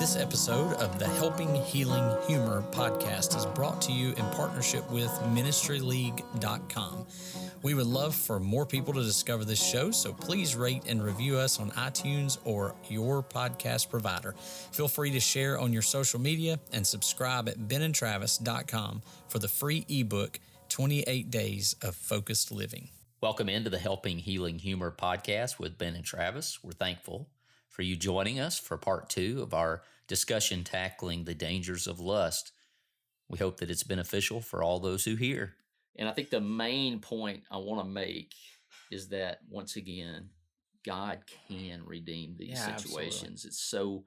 This episode of the Helping Healing Humor podcast is brought to you in partnership with ministryleague.com. We would love for more people to discover this show, so please rate and review us on iTunes or your podcast provider. Feel free to share on your social media and subscribe at benandtravis.com for the free ebook, 28 Days of Focused Living. Welcome into the Helping Healing Humor podcast with Ben and Travis. We're thankful for you joining us for part 2 of our discussion tackling the dangers of lust. We hope that it's beneficial for all those who hear. And I think the main point I want to make is that, once again, God can redeem these situations. Absolutely. It's so,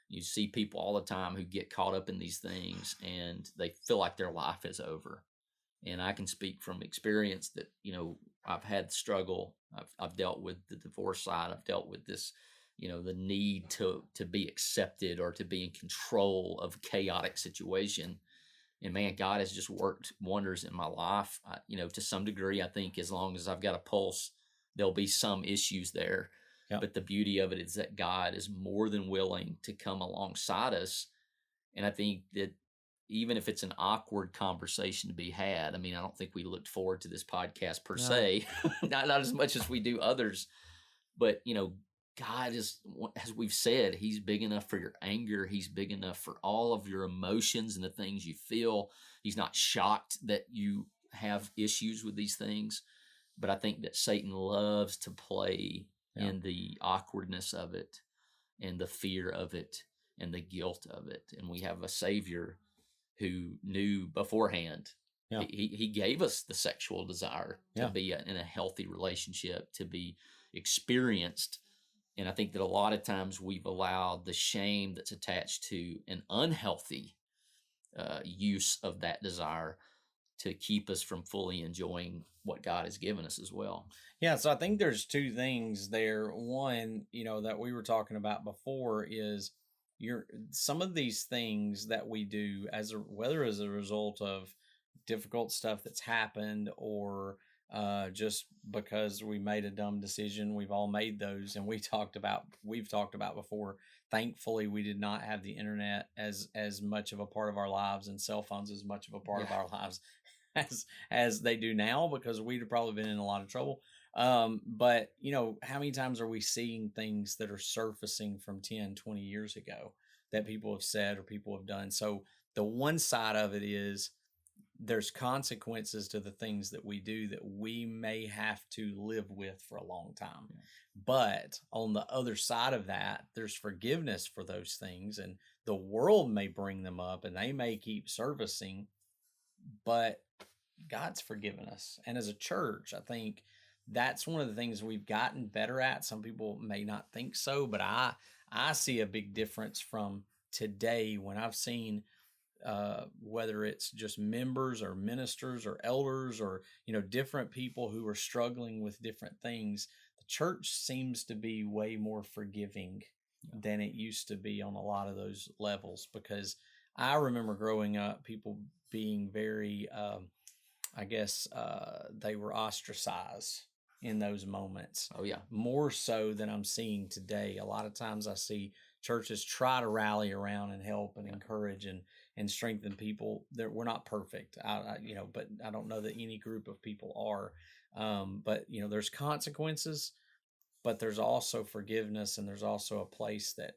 you see people all the time who get caught up in these things and they feel like their life is over. And I can speak from experience that, I've had struggle. I've dealt with the divorce side. I've dealt with this, the need to be accepted or to be in control of a chaotic situation. And man, God has just worked wonders in my life. To some degree, I think as long as I've got a pulse, there'll be some issues there. Yep. But the beauty of it is that God is more than willing to come alongside us. And I think that even if it's an awkward conversation to be had, I don't think we looked forward to this podcast per se, not as much as we do others, but God is, as we've said, He's big enough for your anger. He's big enough for all of your emotions and the things you feel. He's not shocked that you have issues with these things, but I think that Satan loves to play in the awkwardness of it and the fear of it and the guilt of it. And we have a Savior who knew beforehand. Yeah. He gave us the sexual desire to be in a healthy relationship, to be experienced. And I think that a lot of times we've allowed the shame that's attached to an unhealthy use of that desire to keep us from fully enjoying what God has given us as well. Yeah, so I think there's two things there. One, that we were talking about before is some of these things that we do whether as a result of difficult stuff that's happened or just because we made a dumb decision. We've all made those, and we've talked about before. Thankfully, we did not have the internet as much of a part of our lives and cell phones as much of a part of our lives as they do now, because we'd have probably been in a lot of trouble. But how many times are we seeing things that are surfacing from 10, 20 years ago that people have said or people have done? So the one side of it is there's consequences to the things that we do that we may have to live with for a long time. Yeah. But on the other side of that, there's forgiveness for those things, and the world may bring them up and they may keep surfacing, but God's forgiven us. And as a church, I think that's one of the things we've gotten better at. Some people may not think so, but I see a big difference from today when I've seen whether it's just members or ministers or elders or different people who are struggling with different things. The church seems to be way more forgiving than it used to be on a lot of those levels, because I remember growing up, people being very they were ostracized in those moments. Oh yeah, more so than I'm seeing today. A lot of times I see churches try to rally around and help and encourage and strengthen people. We're not perfect, but I don't know that any group of people are. But there's consequences, but there's also forgiveness, and there's also a place that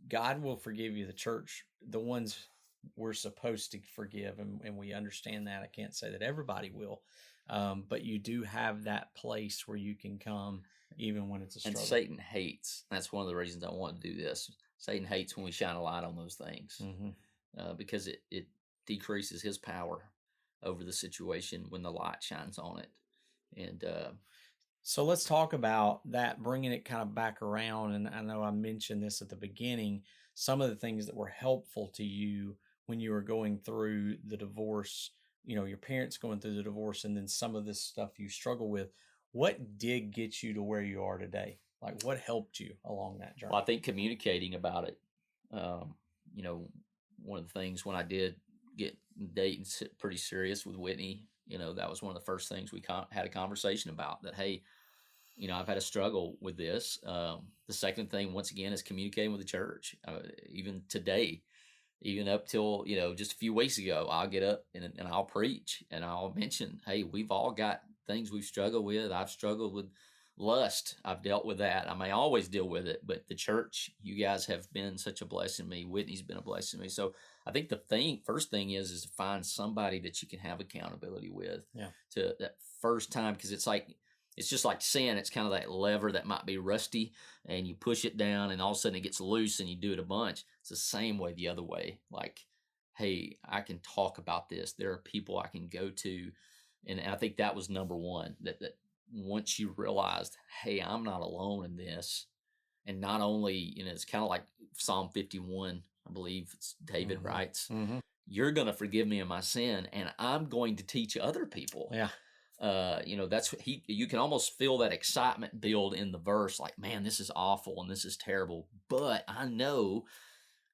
God will forgive you. The church, the ones we're supposed to forgive, and we understand that. I can't say that everybody will, but you do have that place where you can come even when it's a struggle. And Satan hates. That's one of the reasons I want to do this. Satan hates when we shine a light on those things, because it decreases his power over the situation when the light shines on it. And so let's talk about that, bringing it kind of back around. And I know I mentioned this at the beginning, some of the things that were helpful to you when you were going through the divorce, your parents going through the divorce, and then some of this stuff you struggle with. What did get you to where you are today? Like, what helped you along that journey? Well, I think communicating about it. One of the things when I did get dating pretty serious with Whitney, that was one of the first things we had a conversation about, that, hey, I've had a struggle with this. The second thing, once again, is communicating with the church. Even today, even up till just a few weeks ago, I'll get up and I'll preach and I'll mention, hey, we've all got things we've struggled with. I've struggled with lust. I've dealt with that. I may always deal with it, but the church, you guys have been such a blessing to me. Whitney's been a blessing to me. So I think first thing is to find somebody that you can have accountability with. Yeah. To that first time, because it's just like sin. It's kind of that lever that might be rusty, and you push it down, and all of a sudden it gets loose, and you do it a bunch. It's the same way the other way. Like, hey, I can talk about this. There are people I can go to, and I think that was number one. That once you realized, hey, I'm not alone in this, and not only it's kind of like Psalm 51, I believe it's David writes, you're going to forgive me of my sin, and I'm going to teach other people. Yeah. That's what you can almost feel that excitement build in the verse, like, man, this is awful and this is terrible, but I know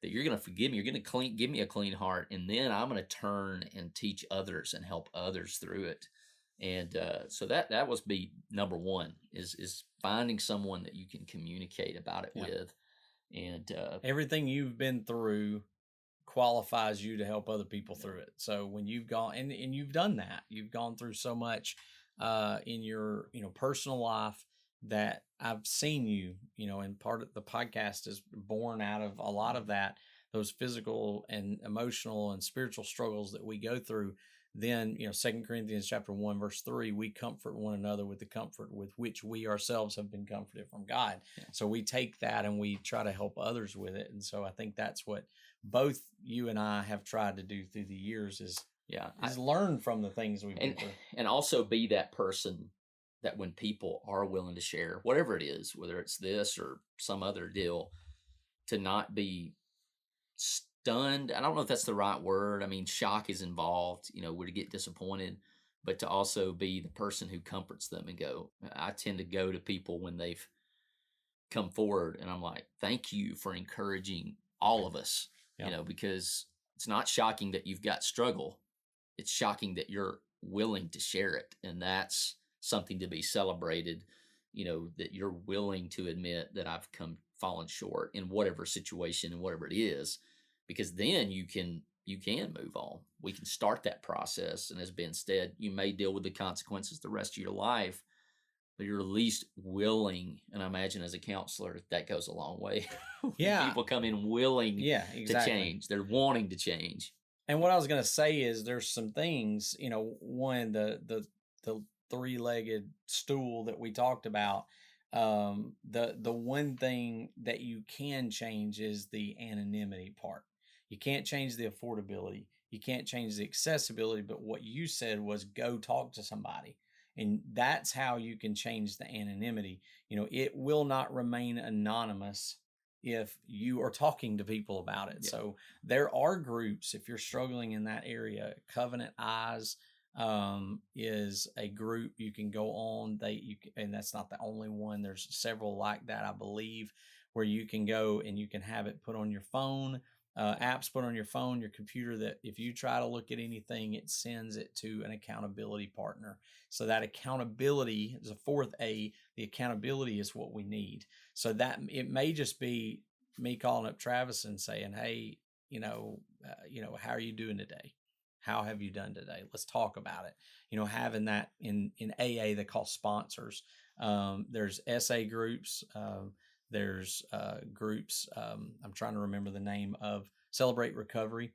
that you're going to forgive me. You're going to give me a clean heart, and then I'm going to turn and teach others and help others through it. And so that was be number one is finding someone that you can communicate about it with. And everything you've been through qualifies you to help other people through it. So when you've gone and you've done that, you've gone through so much in your personal life that I've seen you, and part of the podcast is born out of a lot of that, those physical and emotional and spiritual struggles that we go through. Then 2 Corinthians chapter 1 verse 3, we comfort one another with the comfort with which we ourselves have been comforted from God. So we take that and we try to help others with it. And so I think that's what both you and I have tried to do through the years is learn from the things we've been through. And also be that person that when people are willing to share, whatever it is, whether it's this or some other deal, to not be stunned. I don't know if that's the right word. I mean, shock is involved, we're to get disappointed, but to also be the person who comforts them and go. I tend to go to people when they've come forward and I'm like, thank you for encouraging all of us, because it's not shocking that you've got struggle. It's shocking that you're willing to share it. And that's something to be celebrated, that you're willing to admit that I've fallen short in whatever situation and whatever it is, because then you can move on. We can start that process. And as Ben said, you may deal with the consequences the rest of your life, but you're at least willing. And I imagine as a counselor, that goes a long way. Yeah. People come in willing to change. They're wanting to change. And what I was going to say is there's some things, one, the three-legged stool that we talked about, the one thing that you can change is the anonymity part. You can't change the affordability. You can't change the accessibility, but what you said was go talk to somebody. And that's how you can change the anonymity. It will not remain anonymous if you are talking to people about it. Yeah. So there are groups, if you're struggling in that area. Covenant Eyes is a group you can go on. And that's not the only one. There's several like that, I believe, where you can go and you can have it put on your phone. Apps put on your phone, your computer, that if you try to look at anything, it sends it to an accountability partner. So that accountability is a fourth A. The accountability is what we need. So that it may just be me calling up Travis and saying, hey, how are you doing today? How have you done today? Let's talk about it. Having that in AA, they call sponsors. There's SA groups. There's groups, I'm trying to remember the name of Celebrate Recovery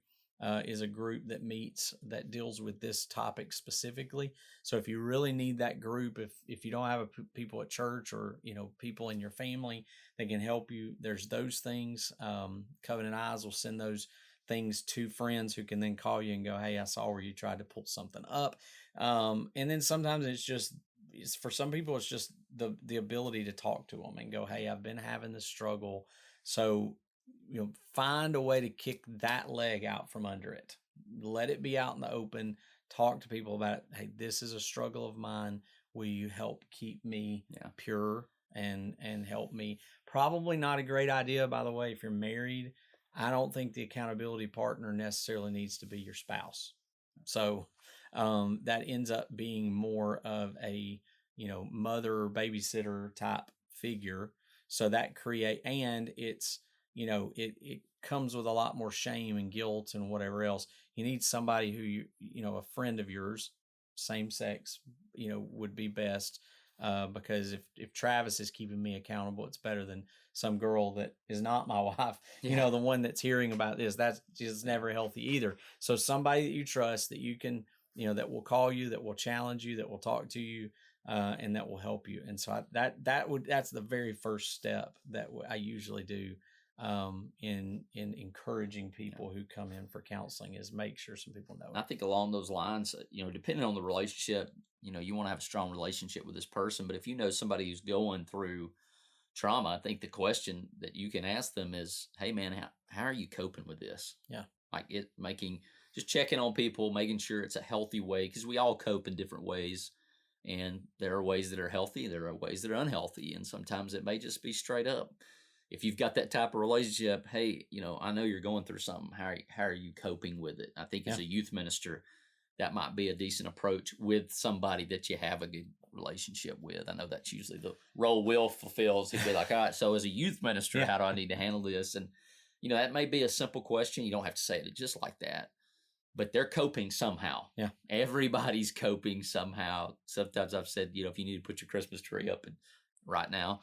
is a group that meets, that deals with this topic specifically. So if you really need that group, if you don't have people at church or, people in your family that can help you, there's those things. Covenant Eyes will send those things to friends who can then call you and go, hey, I saw where you tried to pull something up. And then sometimes for some people, it's just the ability to talk to them and go, hey, I've been having this struggle. So, find a way to kick that leg out from under it. Let it be out in the open. Talk to people about it. Hey, this is a struggle of mine. Will you help keep me pure and help me? Probably not a great idea, by the way, if you're married. I don't think the accountability partner necessarily needs to be your spouse. So that ends up being more of a, mother or babysitter type figure. So that and it's, it comes with a lot more shame and guilt and whatever else. You need somebody who a friend of yours, same sex, would be best. Because if Travis is keeping me accountable, it's better than some girl that is not my wife. The one that's hearing about this. That's just never healthy either. So somebody that you trust, that you can, that will call you, that will challenge you, that will talk to you, and that will help you. And so that's the very first step that I usually do in encouraging people who come in for counseling, is make sure some people know. I think along those lines, depending on the relationship, you want to have a strong relationship with this person. But if you know somebody who's going through trauma, I think the question that you can ask them is, hey man, how are you coping with this? Yeah. Like just checking on people, making sure it's a healthy way, because we all cope in different ways. And there are ways that are healthy, there are ways that are unhealthy. And sometimes it may just be straight up. If you've got that type of relationship, hey, I know you're going through something. How are you coping with it? I think as a youth minister, that might be a decent approach with somebody that you have a good relationship with. I know that's usually the role Will fulfills. He'd be like, all right, so as a youth minister, how do I need to handle this? And, that may be a simple question. You don't have to say it just like that. But they're coping somehow. Yeah. Everybody's coping somehow. Sometimes I've said, if you need to put your Christmas tree up right now,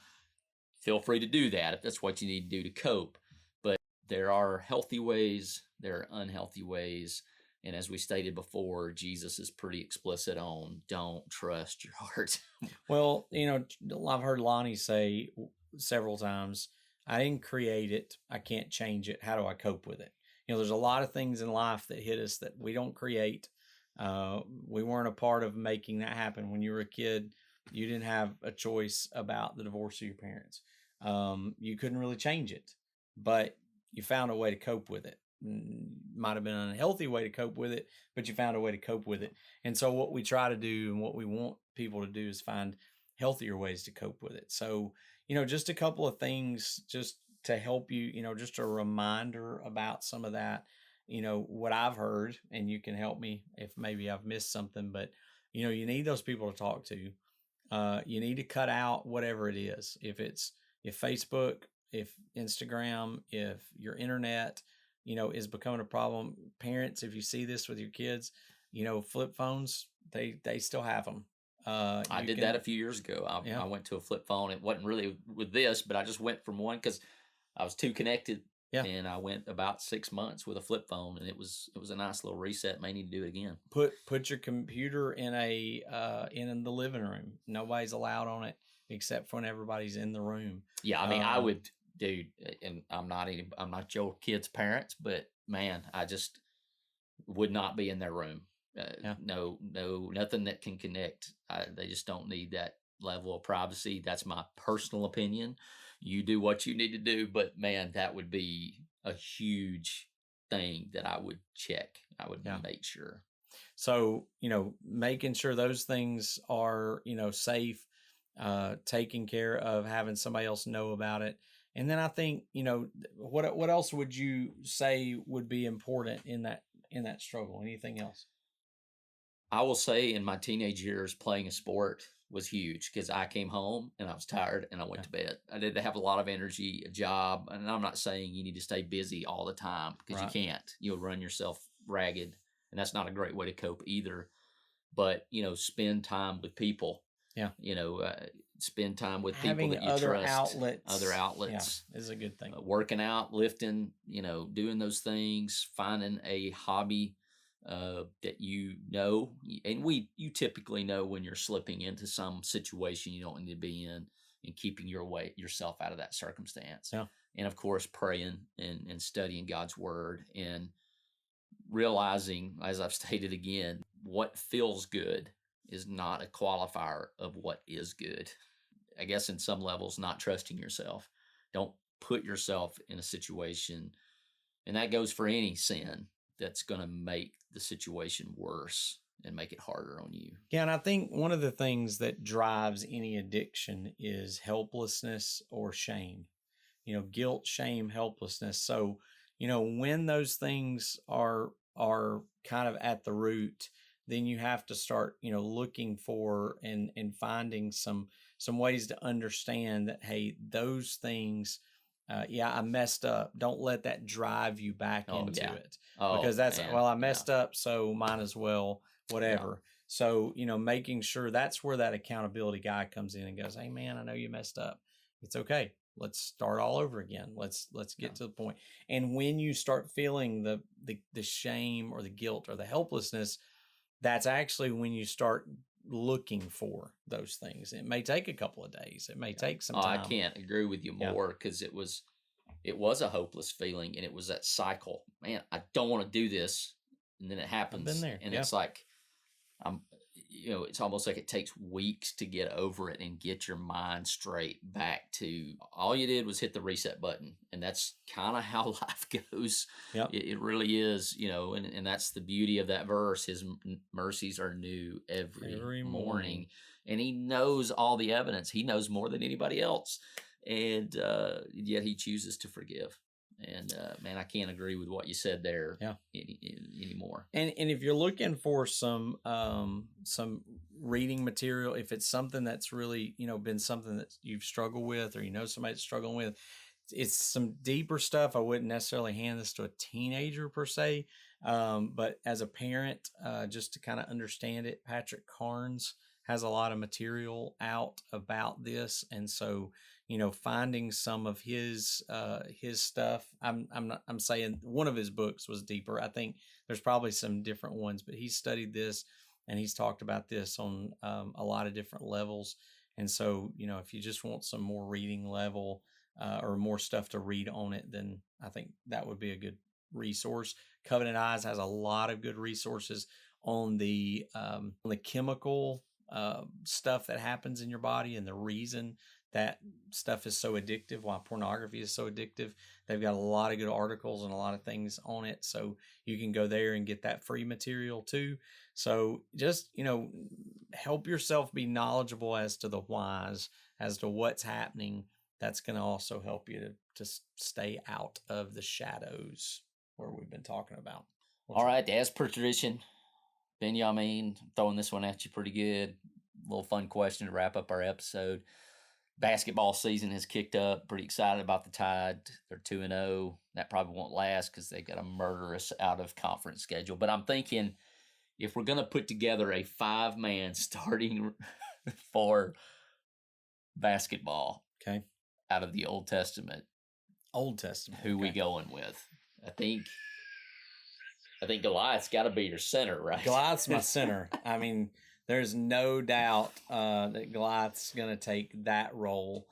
feel free to do that if that's what you need to do to cope. But there are healthy ways, there are unhealthy ways. And as we stated before, Jesus is pretty explicit on don't trust your heart. Well, I've heard Lonnie say several times, I didn't create it. I can't change it. How do I cope with it? There's a lot of things in life that hit us that we don't create. We weren't a part of making that happen. When you were a kid, you didn't have a choice about the divorce of your parents. You couldn't really change it, but you found a way to cope with it. Might have been an unhealthy way to cope with it, but you found a way to cope with it. And so what we try to do and what we want people to do is find healthier ways to cope with it. So, just a couple of things just to help you, just a reminder about some of that, what I've heard, and you can help me if maybe I've missed something, but, you need those people to talk to. You need to cut out whatever it is. If Facebook, if Instagram, if your internet, is becoming a problem. Parents, if you see this with your kids, flip phones, they still have them. I did that a few years ago. I went to a flip phone. It wasn't really with this, but I just went from one because I was too connected. Yeah. And I went about 6 months with a flip phone, and it was a nice little reset. May need to do it again. Put your computer in in the living room. Nobody's allowed on it except for when everybody's in the room. Yeah, I mean, I would, dude, and I'm not your kids' parents, but man, I just would not be in their room. No, nothing that can connect. They just don't need that level of privacy. That's my personal opinion. You do what you need to do, but man, that would be a huge thing that I would check. I would make sure. So, making sure those things are, safe, taking care of, having somebody else know about it. And then I think, what else would you say would be important in that struggle? Anything else? I will say in my teenage years, playing a sport was huge because I came home and I was tired and I went to bed. I didn't have a lot of energy, a job. And I'm not saying you need to stay busy all the time because you can't. You'll run yourself ragged, and that's not a great way to cope either. But, spend time with people. Yeah. Spend time with people having that you other trust. Other outlets. Yeah, is a good thing. Working out, lifting, doing those things, finding a hobby that and you typically know when you're slipping into some situation you don't need to be in, and keeping yourself out of that circumstance. Yeah. And of course, praying and studying God's word, and realizing, as I've stated again, what feels good is not a qualifier of what is good. I guess in some levels, not trusting yourself. Don't put yourself in a situation, and that goes for any sin, that's going to make the situation worse and make it harder on you. Yeah, and I think one of the things that drives any addiction is helplessness or shame. Guilt, shame, helplessness. So, when those things are kind of at the root, then you have to start, looking for and finding some ways to understand that, hey, those things, yeah, I messed up. Don't let that drive you back Oh, into yeah. it, Oh, because that's, man. well, I Yeah. messed up, so might as well, whatever. So, making sure that's where that accountability guy comes in and goes, hey man, I know you messed up. It's okay. Let's start all over again. Let's get to the point. And when you start feeling the shame or the guilt or the helplessness, that's actually when you start looking for those things. It may take a couple of days. It may take some Oh, I time. can't agree with you Yeah. more, because it was a hopeless feeling, and it was that cycle. Man, I don't want to do this, and then it happens, there. and Yeah. it's like it's almost like it takes weeks to get over it and get your mind straight back to all you did was hit the reset button, and that's kind of how life goes. Yep. It really is, and that's the beauty of that verse. His mercies are new every morning, and he knows all the evidence. He knows more than anybody else, and yet he chooses to forgive. And man, I can't agree with what you said there. Yeah. Anymore. And if you're looking for some reading material, if it's something that's really been something that you've struggled with, or somebody that's struggling with, it's some deeper stuff. I wouldn't necessarily hand this to a teenager per se, but as a parent, just to kind of understand it, Patrick Carnes has a lot of material out about this, and so finding some of his stuff. I'm saying one of his books was deeper. I think there's probably some different ones, but he's studied this and he's talked about this on a lot of different levels. And so if you just want some more reading level or more stuff to read on it, then I think that would be a good resource. Covenant Eyes has a lot of good resources on the chemical stuff that happens in your body and the reason that stuff is so addictive, why pornography is so addictive. They've got a lot of good articles and a lot of things on it, so you can go there and get that free material too. So just help yourself be knowledgeable as to the whys, as to what's happening. That's going to also help you to stay out of the shadows where we've been talking about. All right, as per tradition, Benjamin, throwing this one at you pretty good. A little fun question to wrap up our episode. Basketball season has kicked up. Pretty excited about the Tide. They're 2-0. That probably won't last because they've got a murderous out-of-conference schedule. But I'm thinking, if we're going to put together a 5-man starting for basketball, okay, out of the Old Testament, who we going with? I think Goliath's got to be your center, right? Goliath's my center. I mean, there's no doubt that Goliath's going to take that role.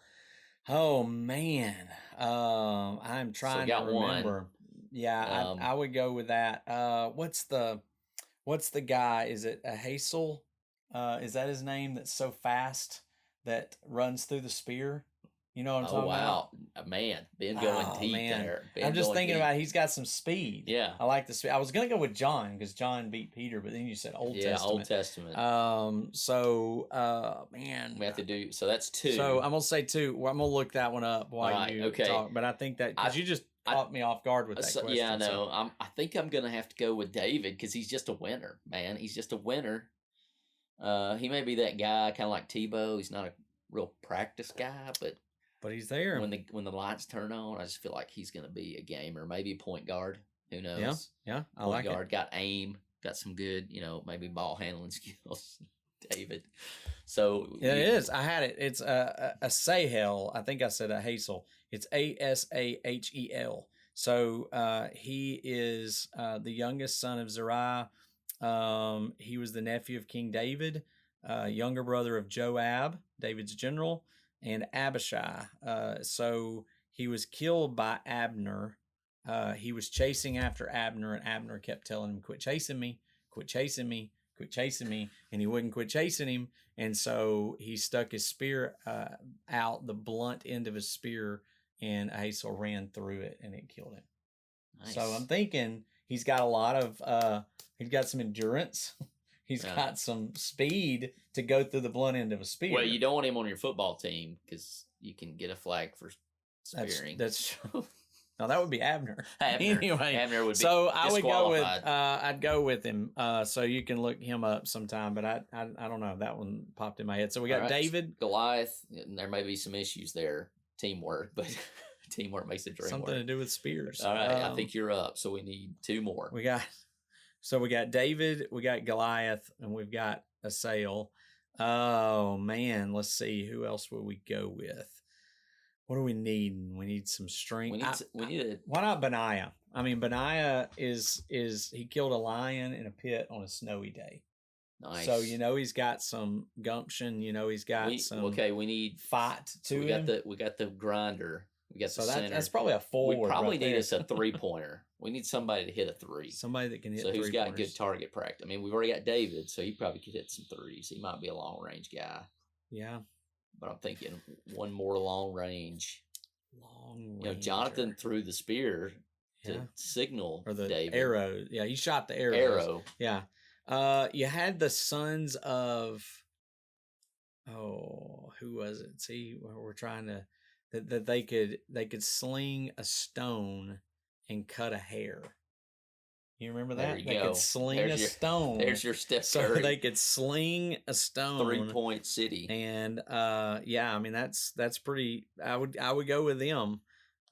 Oh, man. I'm trying to remember. One. Yeah, I would go with that. What's the guy? Is it a Hazel? Is that his name, that's so fast that runs through the spear? You know what I'm talking about? Oh, wow. Man, Ben going deep there. I'm just thinking about he's got some speed. Yeah. I like the speed. I was going to go with John because John beat Peter, but then you said Old Testament. Yeah, Old Testament. Man. We have to do, so that's 2. So I'm going to say 2. Well, I'm going to look that one up while you talk. But I think that, because you just caught me off guard with that question. Yeah, I know. So. I think I'm going to have to go with David because he's just a winner, man. He's just a winner. He may be that guy, kind of like Tebow. He's not a real practice guy, but he's there. When the lights turn on, I just feel like he's going to be a gamer, maybe a point guard. Who knows? Yeah, I point like guard, it. Got aim, got some good, maybe ball handling skills. David. So it is. I had it. It's a Sahel. I think I said a Hazel. It's Asahel. So he is the youngest son of Zariah. He was the nephew of King David, younger brother of Joab, David's general, and Abishai. So he was killed by Abner. He was chasing after Abner, and Abner kept telling him, quit chasing me, quit chasing me, quit chasing me. And he wouldn't quit chasing him. And so he stuck his spear out, the blunt end of his spear, and Hazel ran through it, and it killed him. Nice. So I'm thinking he's got a lot of, he's got some endurance. He's got some speed to go through the blunt end of a spear. Well, you don't want him on your football team because you can get a flag for spearing. That's true. No, that would be Abner. Abner. Anyway, Abner would be so I would go with disqualified. I'd go with him. So you can look him up sometime, but I don't know. That one popped in my head. So we got All right. David. Goliath. And there may be some issues there. Teamwork, but teamwork makes the dream Something work. to do with spears. All right, I think you're up. So we need two more. We got David, we got Goliath, and we've got Assael. Oh man, let's see, who else would we go with? What do we need? We need some strength. Why not Benaiah? I mean, Benaiah is he killed a lion in a pit on a snowy day. Nice. So he's got some gumption. He's got some. Okay, we need fight to we him. We got the grinder. We got so the center. That's probably a forward. We probably right need there. us a 3-pointer. We need somebody to hit a 3. Somebody that can hit. So who's got three-pointers. good target practice? I mean, we've already got David, so he probably could hit some 3s. He might be a long range guy. Yeah. But I'm thinking one more long range. Long range. Jonathan threw the spear to signal or the David. arrow. Yeah, he shot the arrows. Arrow. Yeah. You had the sons of. Oh, who was it? See, we're trying to that they could sling a stone and cut a hair. You remember that? There you they go. could sling stone. There's your Steph so Curry. they could sling a stone. 3-point city. And yeah, I mean that's pretty. I would go with them.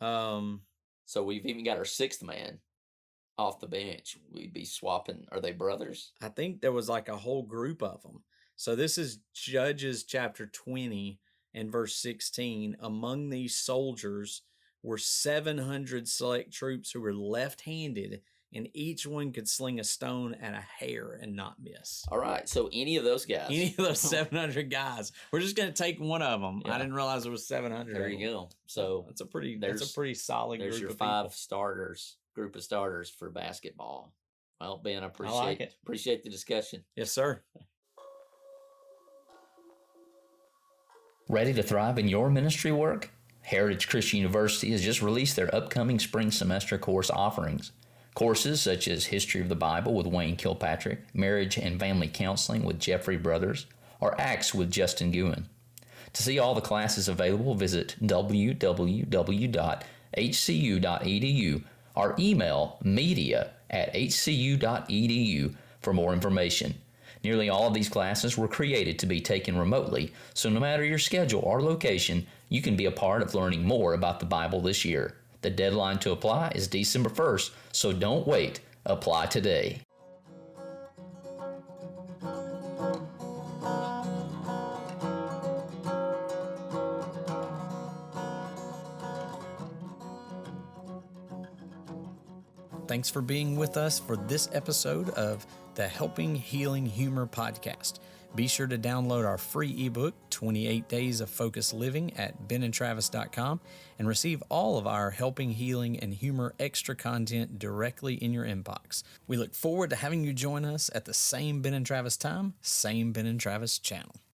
So we've even got our 6th man off the bench. We'd be swapping. Are they brothers? I think there was like a whole group of them. So this is Judges chapter 20 and verse 16. Among these soldiers were 700 select troops who were left-handed, and each one could sling a stone at a hair and not miss. All right. So any of those guys. Any of those 700 guys. We're just going to take one of them. Yeah. I didn't realize it was 700. There you go. So that's a pretty solid there's group your of 5 people. group of starters for basketball. Well, Ben, I like it. appreciate the discussion. Yes, sir. Ready to thrive in your ministry work? Heritage Christian University has just released their upcoming spring semester course offerings. Courses such as History of the Bible with Wayne Kilpatrick, Marriage and Family Counseling with Jeffrey Brothers, or Acts with Justin Guin. To see all the classes available, visit www.hcu.edu or email media@hcu.edu for more information. Nearly all of these classes were created to be taken remotely, so no matter your schedule or location, you can be a part of learning more about the Bible this year. The deadline to apply is December 1st, so don't wait. Apply today. Thanks for being with us for this episode of the Helping Healing Humor podcast. Be sure to download our free ebook, 28 Days of Focused Living, at benandtravis.com and receive all of our Helping Healing and Humor extra content directly in your inbox. We look forward to having you join us at the same Ben and Travis time, same Ben and Travis channel.